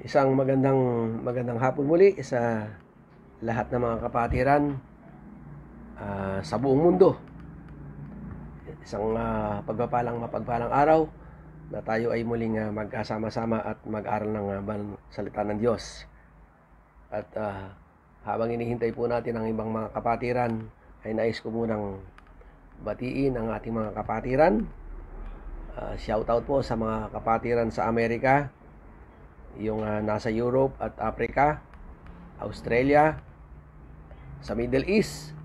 Isang magandang hapon muli sa lahat ng mga kapatiran sa buong mundo. Isang mapagpalang araw na tayo ay muling magkasama-sama at mag-aral ng salita ng Diyos. At habang inihintay po natin ang ibang mga kapatiran, ay nais ko munang batiin ang ating mga kapatiran. Shoutout po sa mga kapatiran sa Amerika, yung nasa Europe at Africa, Australia, sa Middle East,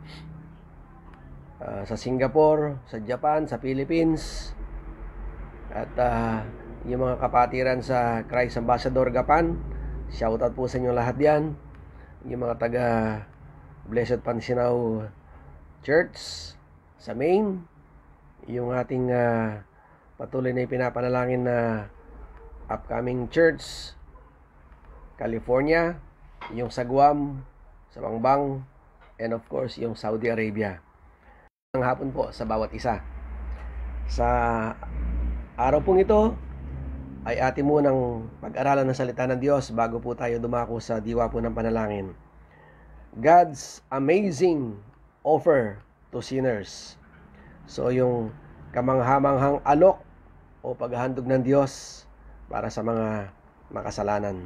sa Singapore, sa Japan, sa Philippines, at yung mga kapatiran sa Christ Ambassador Gapan. Shoutout po sa inyo lahat yan. Yung mga taga Blessed Pansinaw Church sa Maine, yung ating patuloy na ipinapanalangin na upcoming church California, yung sa Guam, sa Bangbang, and of course yung Saudi Arabia. Ang hapon po sa bawat isa. Sa araw pong ito ay atin munang pag-aralan ng salita ng Diyos bago po tayo dumako sa diwa po ng panalangin. God's amazing offer to sinners. So yung kamanghamanghang alok o paghahandog ng Diyos para sa mga makasalanan.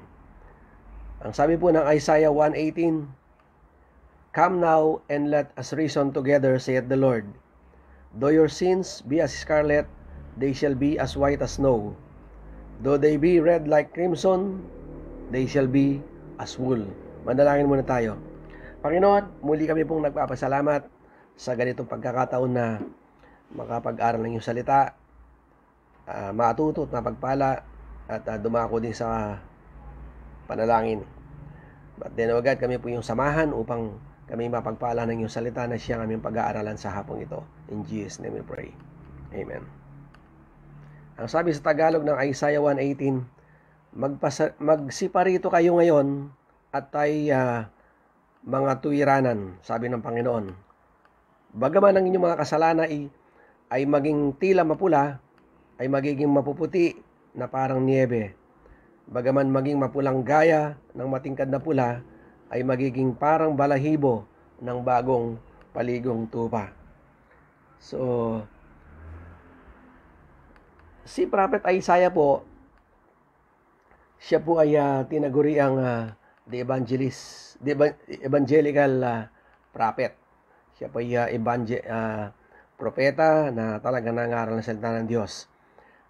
Ang sabi po ng Isaiah 1:18, "Come now and let us reason together, saith the Lord. Though your sins be as scarlet, they shall be as white as snow. Though they be red like crimson, they shall be as wool." Manalangin muna tayo. Panginoon, muli kami pong nagpapasalamat sa ganitong pagkakataon na makapag-aral ng iyong salita, matuto at mapagpala, at dumako din sa panalangin. But then agad kami po yung samahan upang kami mapagpala ng iyong salita na siyang aming pag-aaralan sa hapong ito. In Jesus' name we pray. Amen. Ang sabi sa Tagalog ng Isaiah 1:18, magsiparito kayo ngayon at ay mga tuwiranan, sabi ng Panginoon. Bagaman ang inyong mga kasalanan ay maging tila mapula, ay magiging mapuputi na parang niebe. Bagaman maging mapulang gaya ng matingkad na pula, ay magiging parang balahibo ng bagong paligong tupa. So, si Prophet Isaiah po, siya po ay tinaguri ang the evangelical prophet. Siya po ay propeta na talaga nangaral ng salita ng Diyos.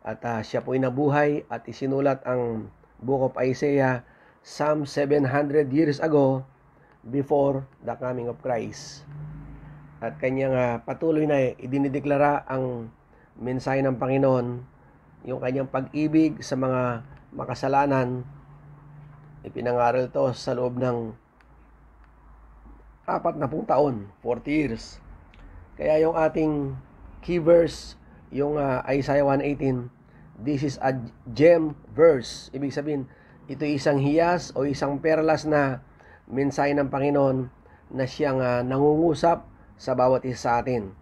At siya po ay nabuhay at isinulat ang Book of Isaiah some 700 years ago before the coming of Christ. At kanyang patuloy na idinideklara ang mensahe ng Panginoon, yung kanyang pag-ibig sa mga makasalanan. Ipinangaral to sa loob ng 40 taon, 40 years. Kaya yung ating key verse, yung Isaiah 1:18, this is a gem verse. Ibig sabihin, ito isang hiyas o isang perlas na mensahe ng Panginoon na siyang nangungusap sa bawat isa sa atin.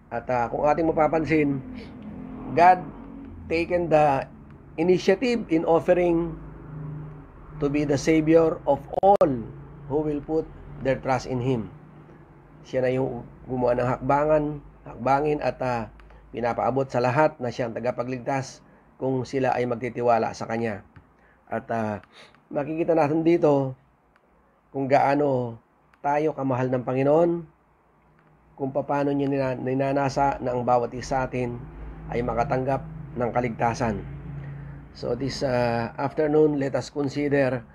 At kung ating mapapansin, God taken the initiative in offering to be the Savior of all who will put their trust in Him. Siya na yung gumawa ng hakbangin at pinapaabot sa lahat na siyang tagapagligtas kung sila ay magtitiwala sa Kanya. At makikita natin dito kung gaano tayo kamahal ng Panginoon, kung paano niya ninanasa na ang bawat isa sa atin ay makatanggap ng kaligtasan. So this afternoon, let us consider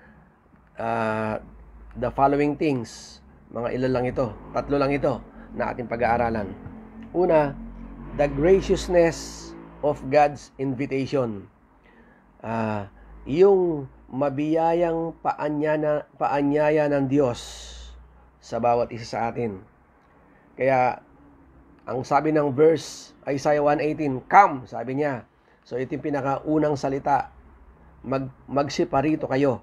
the following things. Mga ilan lang ito, 3 lang ito na ating pag-aaralan. Una, the graciousness of God's invitation. Yung mabiyayang paanyaya ng Diyos sa bawat isa sa atin. Kaya, ang sabi ng verse, Isaiah 1:18, "Come," sabi niya. So, ito yung pinakaunang salita. Magsiparito kayo.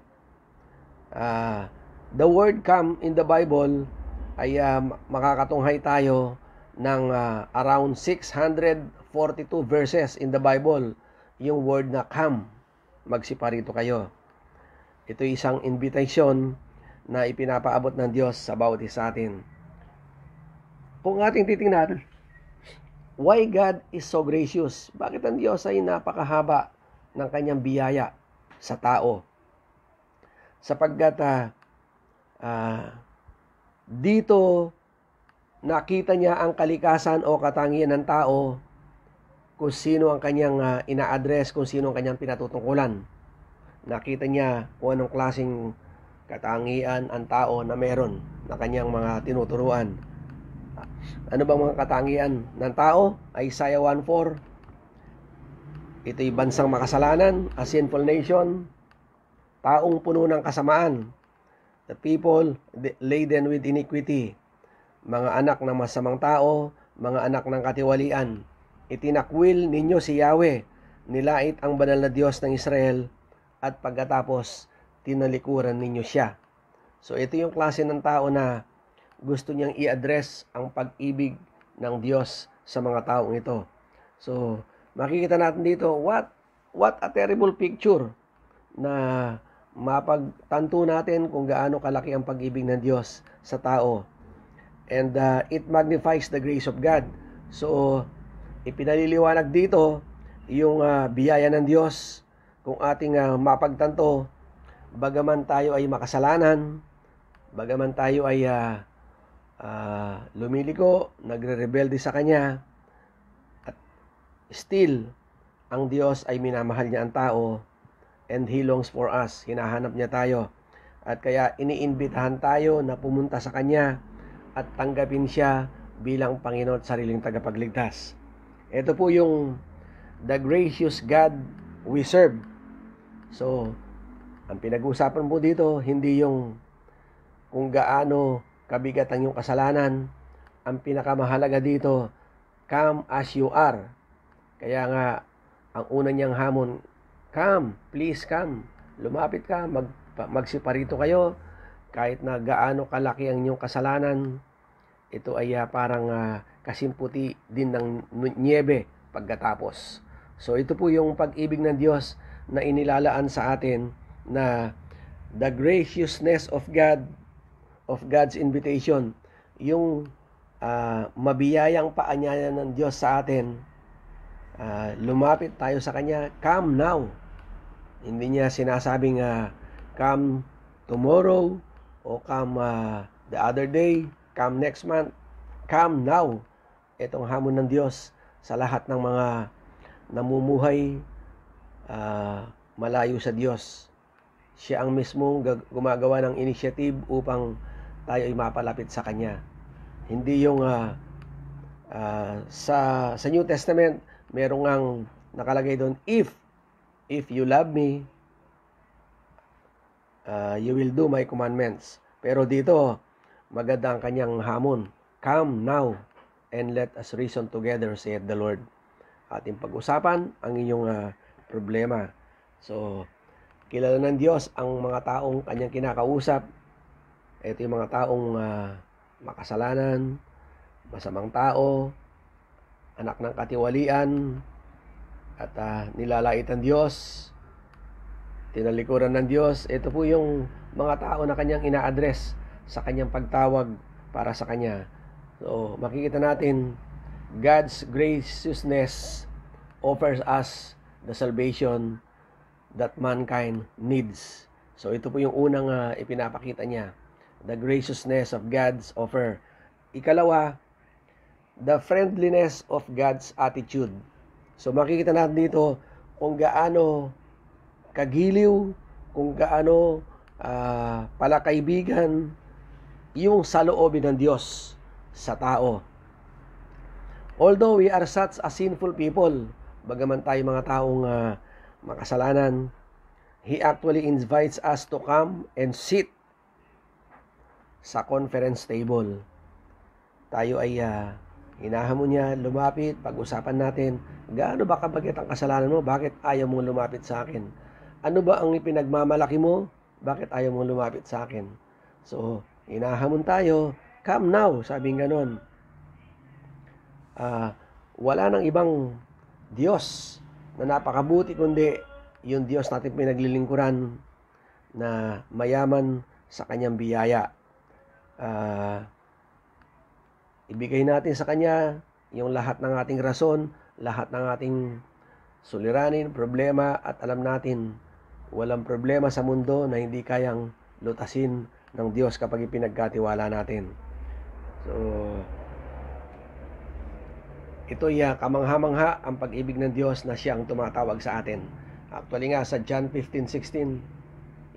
The word come in the Bible ay makakatunghay tayo ng around 642 verses in the Bible. Yung word na come, magsiparito kayo. Ito isang invitation na ipinapaabot ng Diyos sa bawat isa atin. Kung ating titingnan, why God is so gracious? Bakit ang Diyos ay napakahaba ng kanyang biyaya sa tao? Sapagkat dito nakita niya ang kalikasan o katangian ng tao, kung sino ang kanyang ina-address, kung sino ang kanyang pinatutungkulan. Nakita niya kung anong klaseng katangian ang tao na meron na kanyang mga tinuturuan. Ano bang mga katangian ng tao? Isaiah 1:4. Ito'y bansang makasalanan, a sinful nation, taong puno ng kasamaan, the people laden with iniquity, mga anak ng masamang tao, mga anak ng katiwalian. Itinakwil ninyo si Yahweh, nilait ang banal na Diyos ng Israel, at pagkatapos tinalikuran ninyo siya. So ito yung klase ng tao na gusto niyang i-address ang pag-ibig ng Diyos sa mga taong ito. So makikita natin dito, what a terrible picture na mapagtanto natin kung gaano kalaki ang pag-ibig ng Diyos sa tao. And it magnifies the grace of God. So ipinaliliwanag dito yung biyaya ng Diyos kung ating mapagtanto, bagaman tayo ay makasalanan, bagaman tayo ay lumiliko, nagre-rebelde sa Kanya, at still, ang Diyos ay minamahal niya ang tao, and He longs for us. Hinahanap niya tayo. At kaya iniimbitahan tayo na pumunta sa Kanya at tanggapin siya bilang Panginoon at sariling tagapagligtas. Ito po yung the gracious God we serve. So, ang pinag-uusapan po dito, hindi yung kung gaano kabigat ang iyong kasalanan. Ang pinakamahalaga dito, come as you are. Kaya nga, ang una niyang hamon, come, please come. Lumapit ka, magsiparito kayo. Kahit na gaano kalaki ang iyong kasalanan, ito ay parang kasimputi din ng niebe pagkatapos. So ito po yung pag-ibig ng Diyos na inilalaan sa atin, na the graciousness of God, of God's invitation, yung mabiyayang paanyaya ng Diyos sa atin. Lumapit tayo sa Kanya, come now. Hindi niya sinasabing come tomorrow o come the other day, come next month. Come now. Itong hamon ng Diyos sa lahat ng mga namumuhay malayo sa Diyos. Siya ang mismong gumagawa ng initiative upang tayo ay mapalapit sa Kanya. Hindi yung sa New Testament, merong ang nakalagay doon, if you love me, you will do my commandments. Pero dito, maganda ang kanyang hamon. Come now and let us reason together, saith the Lord. Ating pag-usapan ang inyong problema. So, kilala ng Diyos ang mga taong kanyang kinakausap. Ito yung mga taong makasalanan, masamang tao, anak ng katiwalian, at nilalait ang Diyos, tinalikuran ng Diyos. Ito po yung mga tao na kanyang ina-address sa kanyang pagtawag para sa Kanya. So, makikita natin, God's graciousness offers us the salvation that mankind needs. So, ito po yung unang ipinapakita niya, the graciousness of God's offer. Ikalawa, the friendliness of God's attitude. So, makikita natin dito kung gaano kagiliw, kung gaano palakaibigan yung saloobin ng Diyos sa tao. Although we are such a sinful people, bagaman tayo mga taong makasalanan, He actually invites us to come and sit sa conference table. Tayo ay hinahamon niya, lumapit, pag-usapan natin, gaano ba kabagat ang kasalanan mo? Bakit ayaw mong lumapit sa akin? Ano ba ang ipinagmamalaki mo? Bakit ayaw mong lumapit sa akin? So, hinahamon tayo, come now, sabing ganon. Wala nang ibang Diyos na napakabuti kundi yung Diyos natin pinaglilingkuran, na mayaman sa kanyang biyaya. Ibigay natin sa kanya yung lahat ng ating rason, lahat ng ating suliranin, problema, at alam natin walang problema sa mundo na hindi kayang lutasin ng Diyos kapag ipinagkatiwala natin. So, ito'y kamangha-mangha ang pag-ibig ng Diyos na siya ang tumatawag sa atin. Actually nga sa John 15:16,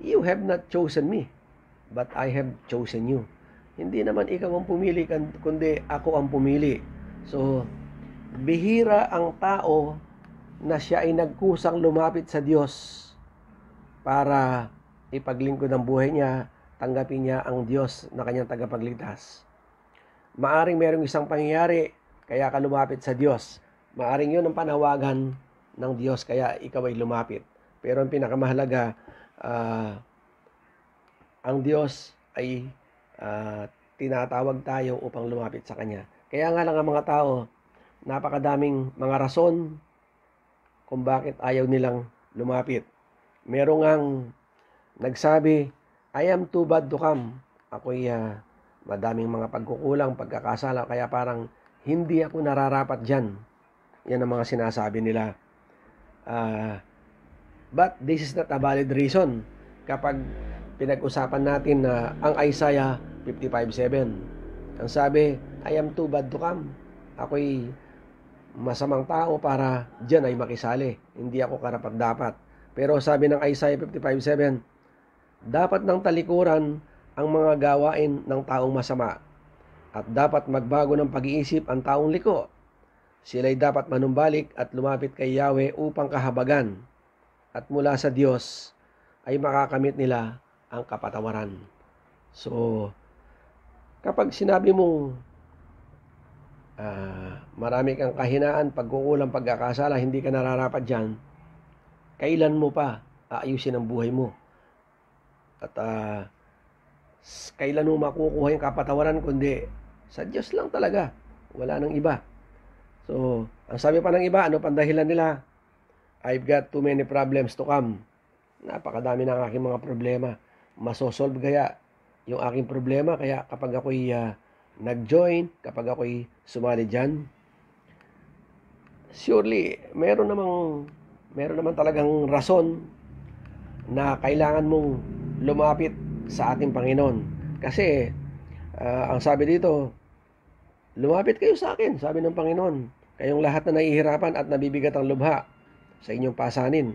"You have not chosen me, but I have chosen you." Hindi naman ikaw ang pumili, kundi ako ang pumili. So, bihira ang tao na siya ay nagkusang lumapit sa Diyos para ipaglingkod ang buhay niya, tanggapin niya ang Diyos na kanyang tagapagligtas. Maaring merong isang pangyayari kaya ka lumapit sa Diyos. Maaring yun ang panawagan ng Diyos kaya ikaw ay lumapit. Pero ang pinakamahalaga, ang Diyos ay tinatawag tayo upang lumapit sa Kanya. Kaya nga lang ang mga tao, napakadaming mga rason kung bakit ayaw nilang lumapit. Merong ngang nagsabi, "I am too bad to come." Ako'y madaming mga pagkukulang, pagkakasala, kaya parang hindi ako nararapat dyan. Yan ang mga sinasabi nila. But this is not a valid reason. Kapag pinag-usapan natin na ang Isaiah 55:7, ang sabi, "I am too bad to come." Ako'y masamang tao para dyan ay makisali. Hindi ako karapat-dapat. Pero sabi ng Isaiah 55:7, dapat ng talikuran ang mga gawain ng taong masama at dapat magbago ng pag-iisip ang taong liko. Sila'y dapat manumbalik at lumapit kay Yahweh upang kahabagan at mula sa Diyos ay makakamit nila ang kapatawaran. So, kapag sinabi mong marami kang kahinaan, pagkukulang, pagkakasala, hindi ka nararapat dyan, kailan mo pa aayusin ang buhay mo? At kailan mo makukuha yung kapatawaran kundi sa Diyos lang talaga. Wala nang iba. So, ang sabi pa ng iba, ano pang dahilan nila? I've got too many problems to come. Napakadami ng aking mga problema. Masosolve kaya yung aking problema. Kaya kapag ako'y nag-join, kapag ako'y sumali dyan, surely, meron naman talagang rason na kailangan mong lumapit sa ating Panginoon. Kasi, ang sabi dito, lumapit kayo sa akin, sabi ng Panginoon. Kayong lahat na nahihirapan at nabibigat ang lubha sa inyong pasanin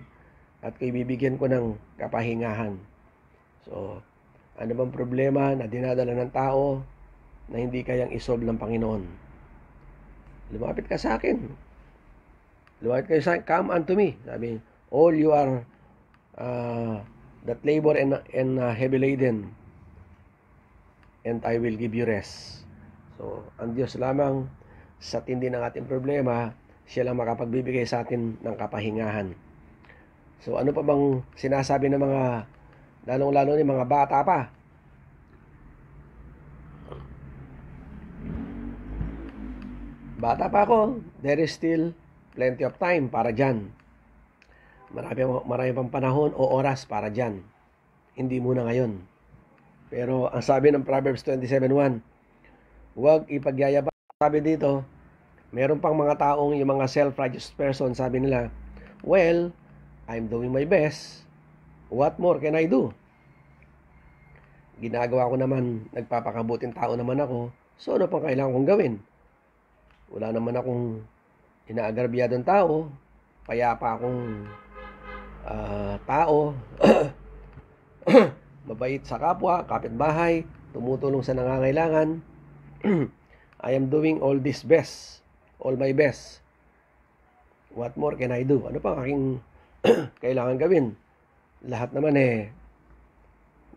at kayo bibigyan ko ng kapahingahan. So, ano bang problema na dinadala ng tao na hindi kayang isolve ng Panginoon? Lumapit ka sa akin. Lumapit kayo sa akin. Come unto me. Sabi, all you are that labor and heavy laden, and I will give you rest. So, ang Diyos lamang sa tindi ng ating problema, siya lang makapagbibigay sa atin ng kapahingahan. So, ano pa bang sinasabi ng mga, lalong-lalo ni mga bata pa? Bata pa ako, there is still plenty of time para dyan. Marami pang panahon o oras para dyan. Hindi muna ngayon. Pero ang sabi ng Proverbs 27:1, huwag ipagyayabang. Sabi dito, meron pang mga taong, yung mga self-righteous person, sabi nila, well, I'm doing my best. What more can I do? Ginagawa ko naman, nagpapakabuting tao naman ako. So ano pang kailangan kong gawin? Wala naman akong inaagrabyadong tao. Payapa akong tao. Mabait sa kapwa, kapitbahay, tumutulong sa nangangailangan. I am doing all this best, all my best. What more can I do? Ano pang aking kailangan gawin? Lahat naman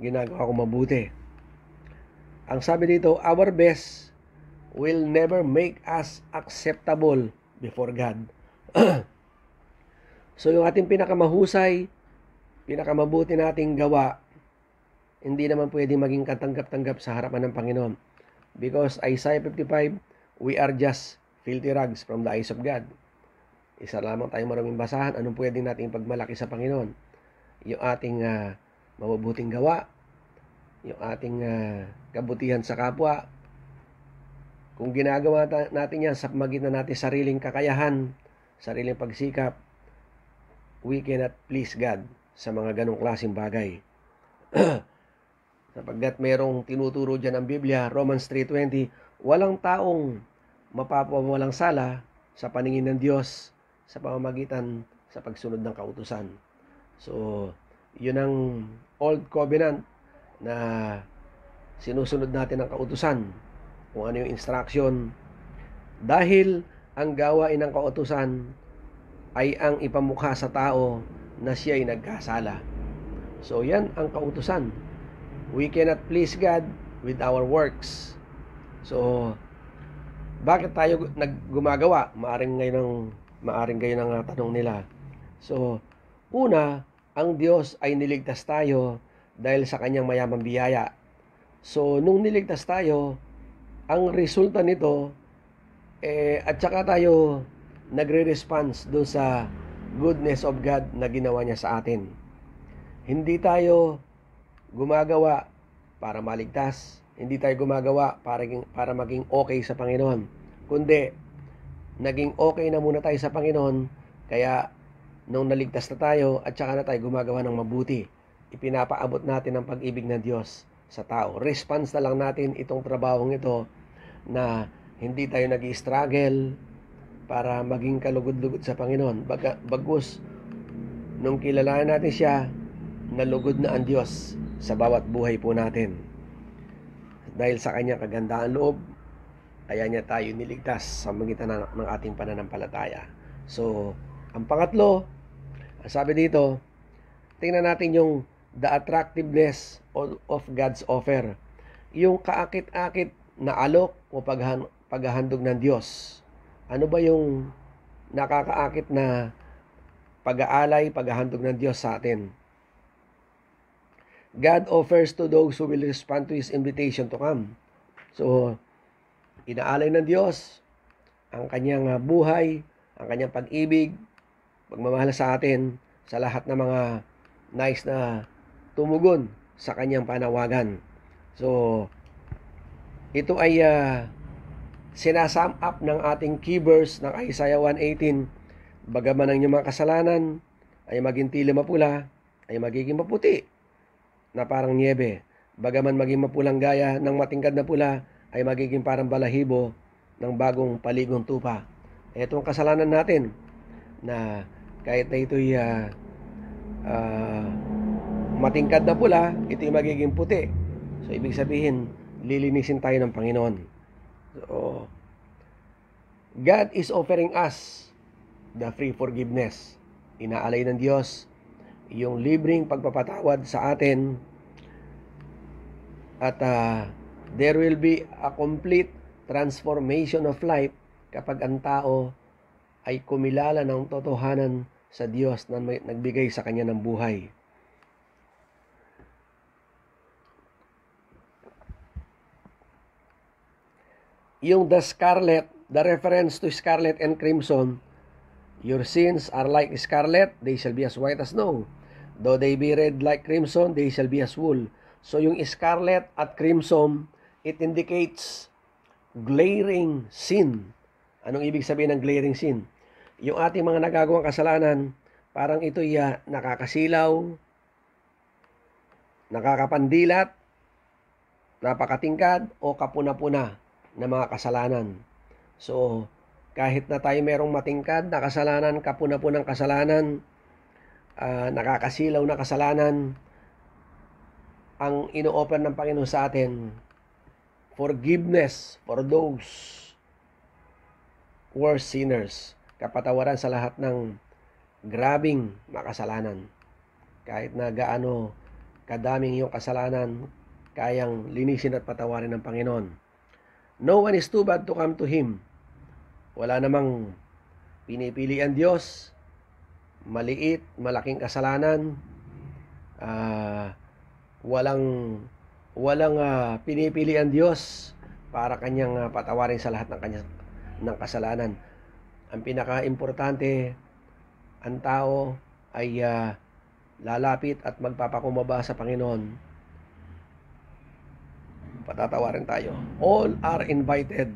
ginagawa ko mabuti. Ang sabi dito, our best will never make us acceptable before God. So yung ating pinakamahusay, pinakamabuti nating gawa, hindi naman pwedeng maging katanggap-tanggap sa harapan ng Panginoon. Because Isaiah 55, we are just filthy rags from the eyes of God. Isa lamang tayong maraming basahan, anong pwedeng nating pagmalaki sa Panginoon? Yung ating mabubuting gawa, yung ating kabutihan sa kapwa. Kung ginagawa natin yan sa pamagitan natin sariling kakayahan, sariling pagsikap, we cannot please God sa mga ganong klaseng bagay. Sapagkat mayroong tinuturo dyan ang Biblia, Romans 3:20, walang taong mapapawalang sala sa paningin ng Diyos sa pamamagitan sa pagsunod ng kautusan. So, yun ang Old Covenant na sinusunod natin ang kautusan, kung ano yung instruction. Dahil ang gawain ng kautusan ay ang ipamukha sa tao na siya ay nagkasala. So, yan ang kautusan. We cannot please God with our works. So, bakit tayo gumagawa? Maaring kayo ng tanong nila. So, una, ang Diyos ay niligtas tayo dahil sa kanyang mayamang biyaya. So, nung niligtas tayo, ang resulta nito, at saka tayo nagre-response doon sa goodness of God na ginawa niya sa atin. Hindi tayo gumagawa para maligtas. Hindi tayo gumagawa para maging okay sa Panginoon. Kundi, naging okay na muna tayo sa Panginoon, kaya nung naligtas na tayo at saka na tayo gumagawa ng mabuti, ipinapaabot natin ang pag-ibig ng Diyos sa tao. Response na lang natin itong trabahong ito na hindi tayo nag-i-struggle para maging kalugod-lugod sa Panginoon. Bagus, nung kilalanan natin siya, nalugod na ang Diyos sa bawat buhay po natin. Dahil sa kanyang kagandaan loob, kaya niya tayo niligtas sa magitan ng ating pananampalataya. So, ang pangatlo, ang sabi dito, tingnan natin yung the attractiveness of God's offer. Yung kaakit-akit na alok o paghahandog ng Diyos. Ano ba yung nakakaakit na pag-aalay, paghahandog ng Diyos sa atin? God offers to those who will respond to His invitation to come. So, inaalay ng Diyos ang kanyang buhay, ang kanyang pag-ibig, pagmamahal sa atin, sa lahat ng mga nais na tumugon sa kanyang panawagan. So, ito ay sinasum up ng ating key verse ng Isaiah 1:18. Bagaman ang inyong mga kasalanan ay maging tila mapula, ay magiging maputi na parang niebe. Bagaman maging mapulang gaya ng matingkad na pula, ay magiging parang balahibo ng bagong paligong tupa. Ito ang kasalanan natin, na kahit na ito'y matingkad na pula, ito'y magiging puti. So, ibig sabihin, lilinisin tayo ng Panginoon. So, God is offering us the free forgiveness. Inaalay ng Diyos yung libreng pagpapatawad sa atin, at there will be a complete transformation of life kapag ang tao ay kumilala ng totohanan sa Diyos na nagbigay sa kanya ng buhay. Yung the reference to scarlet and crimson, your sins are like scarlet, they shall be as white as snow. Though they be red like crimson, they shall be as wool. So yung scarlet at crimson, it indicates glaring sin. Anong ibig sabihin ng glaring sin? Yung ating mga nagagawang kasalanan, parang ito'y nakakasilaw, nakakapandilat, napakatingkad, o kapuna-puna na mga kasalanan. So, kahit na tayo merong matingkad na kasalanan, kapuna-punang kasalanan, nakakasilaw na kasalanan, ang ino-offer ng Panginoon sa atin, forgiveness for those worst sinners. Kapatawaran sa lahat ng grabing makasalanan. Kahit na gaano kadaming iyong kasalanan, kayang linisin at patawarin ng Panginoon. No one is too bad to come to Him. Wala namang pinipili ang Diyos, maliit, malaking kasalanan, walang pinipili ang Diyos para kanyang patawarin sa lahat ng kasalanan. Ang pinaka-importante, ang tao ay lalapit at magpapakumbaba sa Panginoon, patatawarin tayo. All are invited,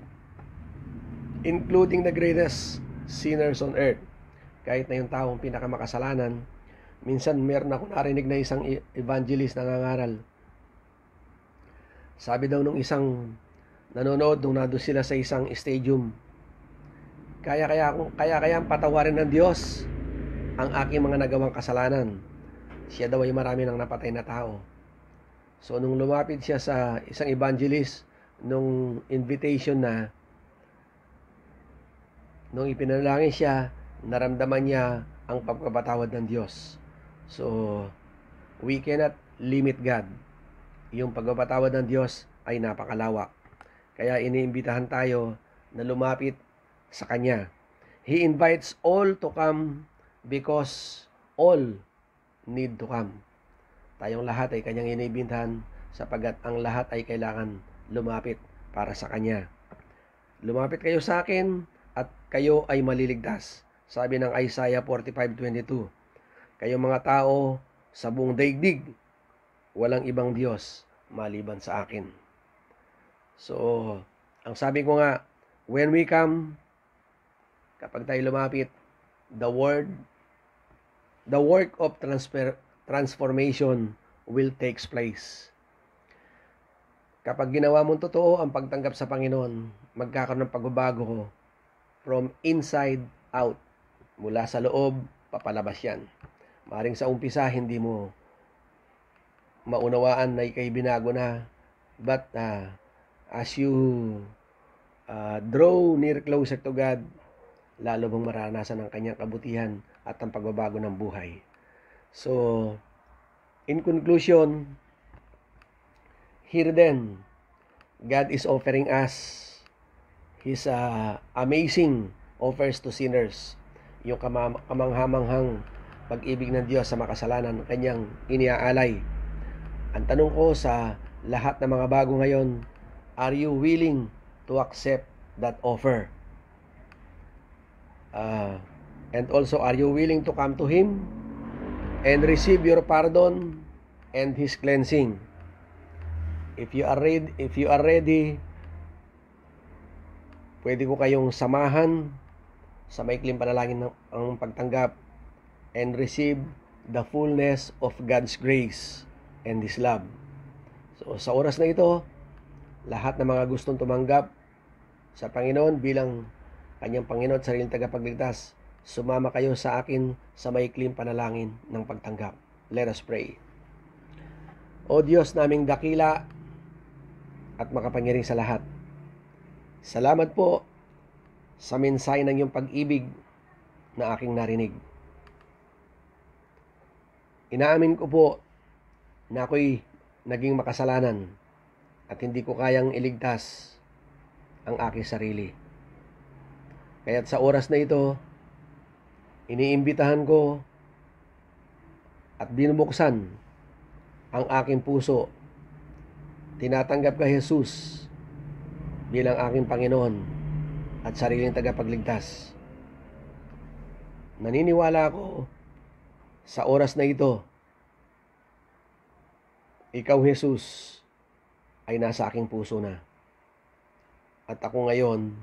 including the greatest sinners on earth. Kahit na yung taong pinakamakasalanan. Minsan meron ako narinig na isang evangelist na nangangaral. Sabi daw nung isang nanonood nung nandun sila sa isang stadium, kaya patawarin ng Diyos ang aking mga nagawang kasalanan. Siya daw ay marami ng napatay na tao. So nung lumapit siya sa isang evangelist, nung invitation na, nung ipinalangin siya, naramdaman niya ang pagpapatawad ng Diyos. So, we cannot limit God. Yung pagpapatawad ng Diyos ay napakalawak. Kaya iniimbitahan tayo na lumapit sa Kanya. He invites all to come because all need to come. Tayong lahat ay Kanyang iniimbitahan sapagat ang lahat ay kailangan lumapit para sa Kanya. Lumapit kayo sa akin at kayo ay maliligtas. Sabi ng Isaiah 45:22, kayo mga tao sa buong daigdig, walang ibang Diyos maliban sa akin. So, ang sabi ko nga, when we come, kapag tayo lumapit, the work of transformation will take place. Kapag ginawa mong totoo ang pagtanggap sa Panginoon, magkakaroon ng pagbabago from inside out. Mula sa loob, papalabas yan. Maring sa umpisa, hindi mo maunawaan na ikay binago na. But as you draw near closer to God, lalo mong maranasan ang Kanyang kabutihan at ang pagbabago ng buhay. So, in conclusion, here then, God is offering us His amazing offers to sinners. Yung kamanghamanghang pag-ibig ng Diyos sa makasalanan, Kanyang iniaalay. Ang tanong ko sa lahat ng mga bago ngayon, are you willing to accept that offer? And also, are you willing to come to Him and receive your pardon and His cleansing? If you are ready, pwede ko kayong samahan sa maikling panalangin ng pagtanggap and receive the fullness of God's grace and His love. So, sa oras na ito, lahat ng mga gustong tumanggap sa Panginoon bilang Kanyang Panginoon at sariling tagapagligtas, sumama kayo sa akin sa maikling panalangin ng pagtanggap. Let us pray. O Diyos naming dakila at makapangyarihan sa lahat, salamat po sa mensahe ng iyong pag-ibig na aking narinig. Inaamin ko po na ako'y naging makasalanan at hindi ko kayang iligtas ang aking sarili. Kaya't sa oras na ito, iniimbitahan ko at binubuksan ang aking puso. Tinatanggap ka, Jesus, bilang aking Panginoon at sariling tagapagligtas. Naniniwala ako sa oras na ito, ikaw, Jesus, ay nasa aking puso na. At ako ngayon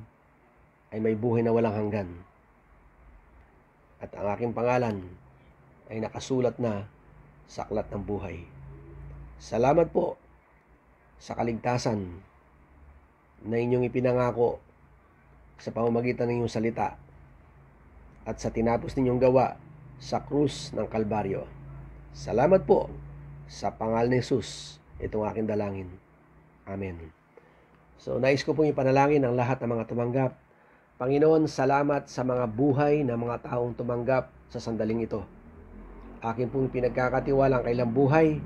ay may buhay na walang hanggan. At ang aking pangalan ay nakasulat na sa aklat ng buhay. Salamat po sa kaligtasan na inyong ipinangako sa pamamagitan ng inyong salita at sa tinapos ninyong gawa sa krus ng Kalbaryo. Salamat po sa pangalan ni Jesus, itong aking dalangin. Amen. So, nais ko pong ipanalangin ang lahat ng mga tumanggap. Panginoon, salamat sa mga buhay ng mga taong tumanggap sa sandaling ito. Akin pong pinagkakatiwala ang kailang buhay.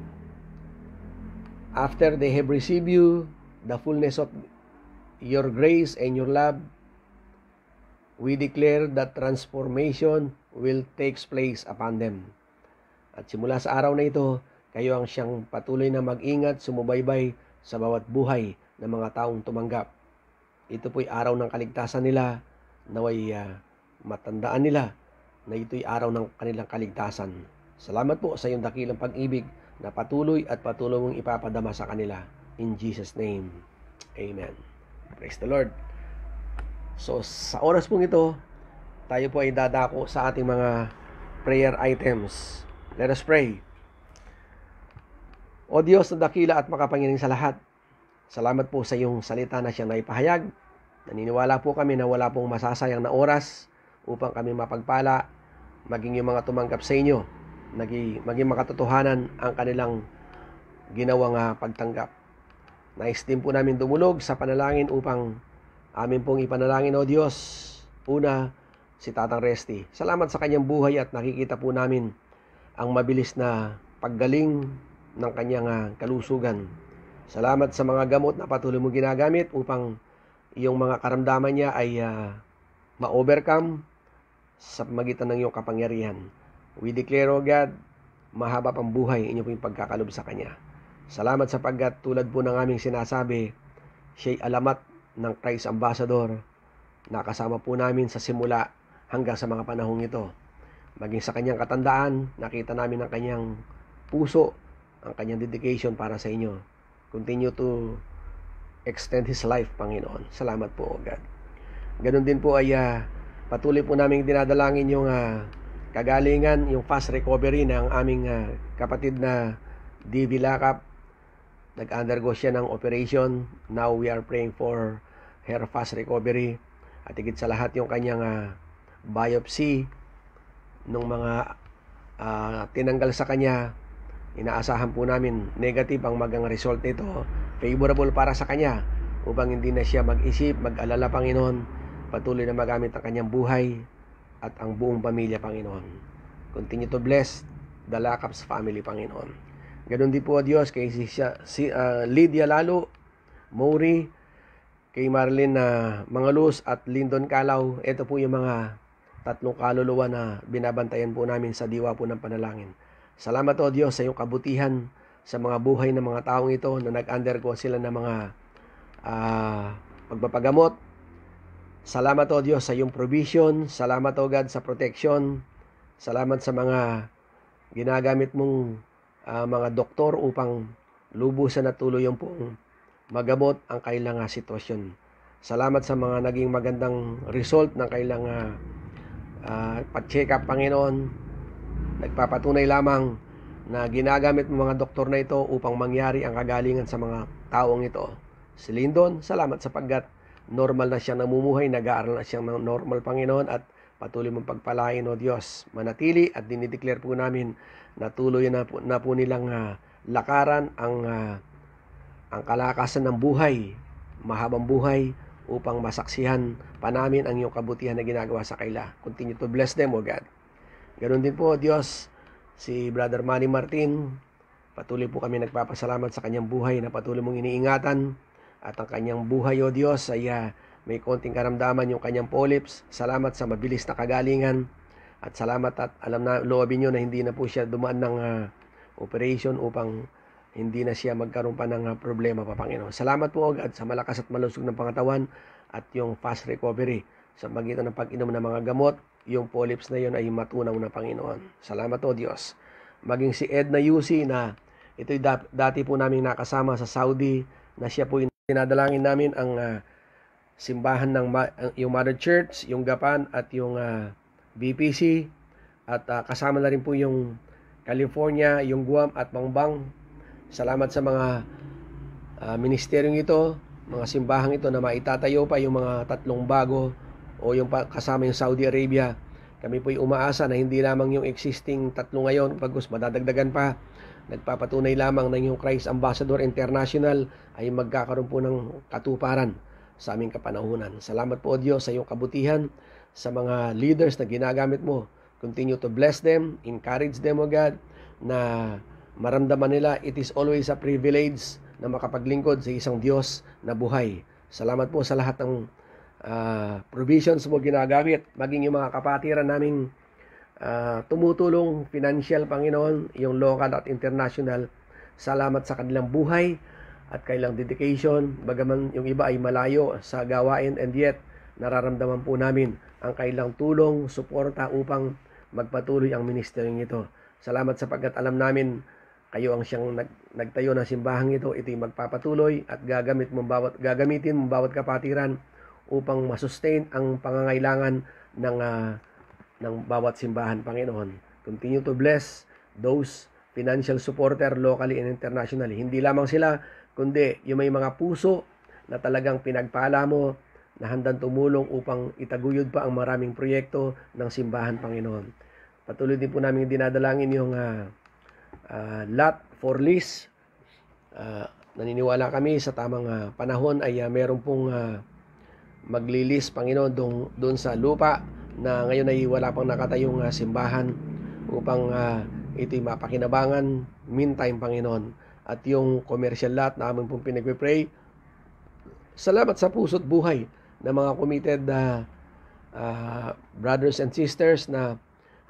After they have received you, the fullness of your grace and your love, we declare that transformation will take place upon them. At simula sa araw na ito, kayo ang siyang patuloy na mag-ingat, sumubaybay sa bawat buhay ng mga taong tumanggap. Ito po'y araw ng kaligtasan nila, naway matandaan nila na ito'y araw ng kanilang kaligtasan. Salamat po sa iyong dakilang pag-ibig na patuloy mong ipapadama sa kanila. In Jesus' name, Amen. Praise the Lord. So, sa oras pong ito, tayo po ay dadako sa ating mga prayer items. Let us pray. O Diyos na dakila at makapangyarihan sa lahat, salamat po sa iyong salita na siyang naipahayag. Naniniwala po kami na wala pong masasayang na oras upang kami mapagpala, maging yung mga tumanggap sa inyo, maging makatotohanan ang kanilang ginawang pagtanggap. Nais din po namin dumulog sa panalangin upang amin pong ipanalangin, O Diyos, una, si Tatang Resty. Salamat sa kanyang buhay at nakikita po namin ang mabilis na paggaling ng kanyang kalusugan. Salamat sa mga gamot na patuloy mo ginagamit upang yung mga karamdaman niya ay ma-overcome sa magitan ng iyong kapangyarihan. We declare, O God, mahaba pang buhay inyo po yung pagkakalob sa kanya. Salamat sapagkat tulad po ng aming sinasabi, siya'y alamat ng Christ Ambassador na kasama po namin sa simula hanggang sa mga panahong ito. Maging sa kanyang katandaan, nakita namin ang kanyang puso, ang kanyang dedication para sa inyo. Continue to extend his life, Panginoon. Salamat po, O God. Ganun din po ay patuloy po namin dinadalangin yung kagalingan, yung fast recovery ng aming kapatid na D.V. Lakap. Nag-undergo siya ng operation. Now we are praying for her fast recovery. At higit sa lahat yung kanyang biopsy nung mga tinanggal sa kanya, inaasahan po namin negative ang magang result nito, favorable para sa kanya upang hindi na siya mag-isip, mag-alala, Panginoon. Patuloy na magamit ang kanyang buhay at ang buong pamilya, Panginoon. Continue to bless the Lakap's family, Panginoon. Ganon din po, Diyos, kay Lydia Lalo, Maury, kay Marlene Mangalus at Lyndon Calaw. Ito po yung mga tatlong kaluluwa na binabantayan po namin sa diwa po ng panalangin. Salamat, O Diyos, sa iyong kabutihan sa mga buhay ng mga taong ito na nag-undergo sila ng mga pagpapagamot. Salamat, O Diyos, sa iyong provision. Salamat, O God, sa protection. Salamat sa mga ginagamit mong mga doktor upang lubusan at tuluyang pong magamot ang kailangang sitwasyon. Salamat sa mga naging magandang result ng kailangang pa-check up, Panginoon. Nagpapatunay lamang na ginagamit mo mga doktor na ito upang mangyari ang kagalingan sa mga taong ito. Si Lyndon, salamat sapagkat normal na siyang namumuhay, nag-aaral na siyang normal, Panginoon, at patuloy mong pagpalain, O Diyos. Manatili at dinideclare po namin na tuloy na po nilang lakaran ang kalakasan ng buhay, mahabang buhay, upang masaksihan pa namin ang iyong kabutihan na ginagawa sa kaila. Continue to bless them, O God. Ganon din po, Diyos, si Brother Manny Martin. Patuloy po kami nagpapasalamat sa kanyang buhay na patuloy mong iniingatan. At ang kanyang buhay, O Diyos, ay may konting karamdaman yung kanyang polyps. Salamat sa mabilis na kagalingan. At salamat at alam na loobin nyo na hindi na po siya dumaan ng operation upang hindi na siya magkaroon pa ng problema pa, Panginoon. Salamat po, O God, sa malakas at malusog ng pangatawan at yung fast recovery. Sa magitan ng pag-inom ng mga gamot, yung polyps na yun ay matunaw na, Panginoon. Salamat, O Diyos. Maging si Edna Yusi na ito'y dati po namin nakasama sa Saudi, na siya po yung dinadalangin namin ang simbahan ng yung Mother Church, yung Gapan at yung BPC, at kasama na rin po yung California, yung Guam at Mangbang. Salamat sa mga ministeryong ito, mga simbahang ito na maitatayo pa yung mga tatlong bago o yung kasama yung Saudi Arabia. Kami po'y umaasa na hindi lamang yung existing tatlo ngayon, pagkus madadagdagan pa. Nagpapatunay lamang na yung Christ Ambassador International ay magkakaroon po ng katuparan sa aming kapanahunan. Salamat po, O Diyos, sa iyong kabutihan, sa mga leaders na ginagamit mo. Continue to bless them, encourage them, O God, na maramdaman nila it is always a privilege na makapaglingkod sa isang Diyos na buhay. Salamat po sa lahat ng provisions mo ginagamit, maging yung mga kapatiran naming tumutulong financial, Panginoon, yung local at international. Salamat sa kanilang buhay at kailang dedication, bagaman yung iba ay malayo sa gawain, and yet nararamdaman po namin ang kailang tulong, suporta upang magpatuloy ang ministeryong ito. Salamat sapagkat alam namin kayo ang siyang nagtayo ng simbahang ito. Ito'y magpapatuloy at gagamitin mong bawat kapatiran upang masustain ang pangangailangan ng bawat simbahan, Panginoon. Continue to bless those financial supporter locally and internationally. Hindi lamang sila, kundi yung may mga puso na talagang pinagpala mo na handang tumulong upang itaguyod pa ang maraming proyekto ng simbahan, Panginoon. Patuloy din po namin dinadalangin yung lot for lease. Naniniwala kami sa tamang panahon ay meron pong maglilis, Panginoon, doon sa lupa na ngayon ay wala pang nakatayong simbahan upang ito'y mapakinabangan meantime, Panginoon. At yung commercial lot na amin pong pinag-pray, salamat sa puso't buhay ng mga committed brothers and sisters na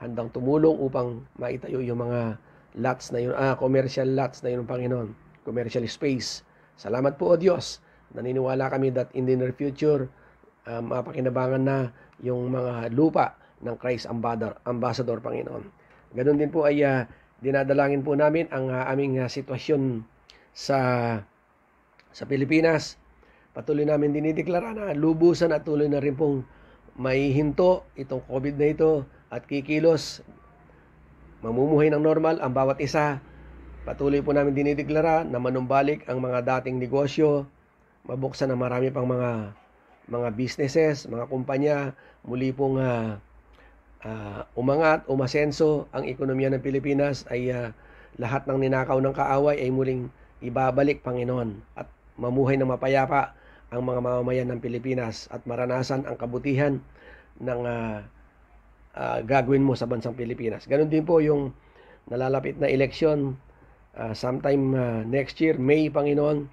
handang tumulong upang maitayo yung mga lots na yun, commercial lots na yun, Panginoon, commercial space. Salamat po, O Diyos. Naniniwala kami that in the near future, mapakinabangan na yung mga lupa ng Christ Ambassador, Panginoon. Ganun din po ay dinadalangin po namin ang aming sitwasyon sa Pilipinas. Patuloy namin dinideklara na lubusan at tuloy na rin pong may hinto itong COVID na ito at kikilos, mamumuhay ng normal ang bawat isa. Patuloy po namin dinideklara na manumbalik ang mga dating negosyo, mabuksan ang marami pang mga businesses, mga kumpanya, muli pong umangat, umasenso ang ekonomiya ng Pilipinas, ay lahat ng ninakaw ng kaaway ay muling ibabalik, Panginoon, at mamuhay ng mapayapa ang mga mamamayan ng Pilipinas at maranasan ang kabutihan ng gagawin mo sa bansang Pilipinas. Ganon din po yung nalalapit na eleksyon sometime next year, May, Panginoon.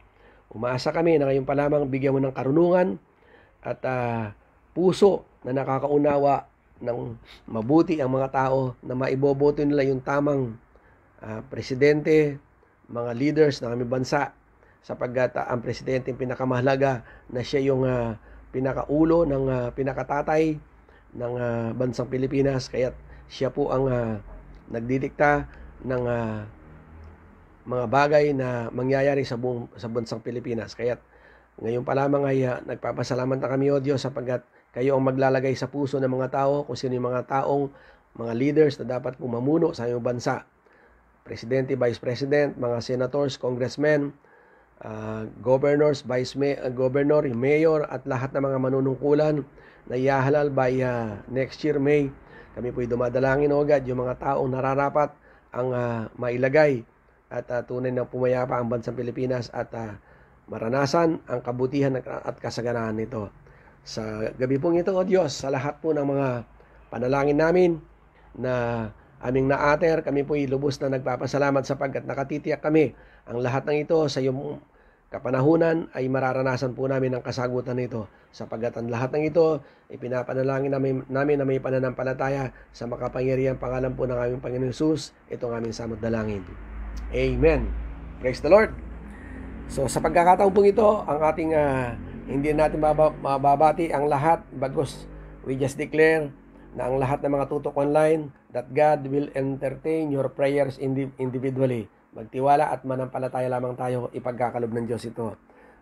Umaasa kami na ngayon pa lamang bigyan mo ng karunungan at puso na nakakaunawa ng mabuti ang mga tao na maiboboto nila yung tamang presidente, mga leaders ng aming bansa, sapagkat ang presidente yung pinakamahalaga na siya yung pinakaulo ng pinakatatay ng bansang Pilipinas, kaya siya po ang nagdidikta ng mga bagay na mangyayari sa bansang Pilipinas. Kaya ngayon pa lamang ay nagpapasalamat na kami, O Diyos, sapagkat kayo ang maglalagay sa puso ng mga tao kung sino yung mga leaders na dapat pumamuno sa iyong bansa. Presidente, Vice President, mga senators, congressmen, governors, governor, mayor, at lahat ng mga manunungkulan na ihahalal by next year, May. Kami po'y dumadalangin, O God, yung mga taong nararapat ang mailagay at tunay na pumayapa ang bansang Pilipinas at maranasan ang kabutihan at kasaganaan nito. Sa gabi pong ito, O Diyos, sa lahat po ng mga panalangin namin na aming naater, kami po'y lubos na nagpapasalamat sapagkat nakatitiyak kami ang lahat ng ito sa iyong kapanahunan ay mararanasan po namin ang kasagutan nito, sapagkat ang lahat ng ito ay pinapanalangin namin na may pananampalataya sa makapangyarihang pangalan po ng aming Panginoon Hesus. Ito ang aming samot dalangin. Amen. Praise the Lord. So sa pagkakataon po ito, ang ating hindi natin mababati ang lahat, bagos we just declare na ang lahat ng mga tutok online that God will entertain your prayers individually. Magtiwala at manampalataya lamang tayo, ipagkakalob ng Diyos ito.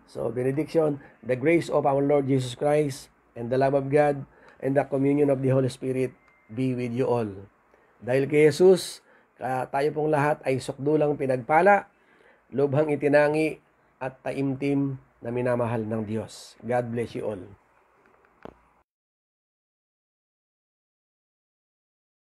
So benediction, the grace of our Lord Jesus Christ and the love of God and the communion of the Holy Spirit be with you all. Dahil kay Jesus, tayo pong lahat ay sukdulang pinagpala, lubhang itinangi at taimtim na minamahal ng Diyos. God bless you all.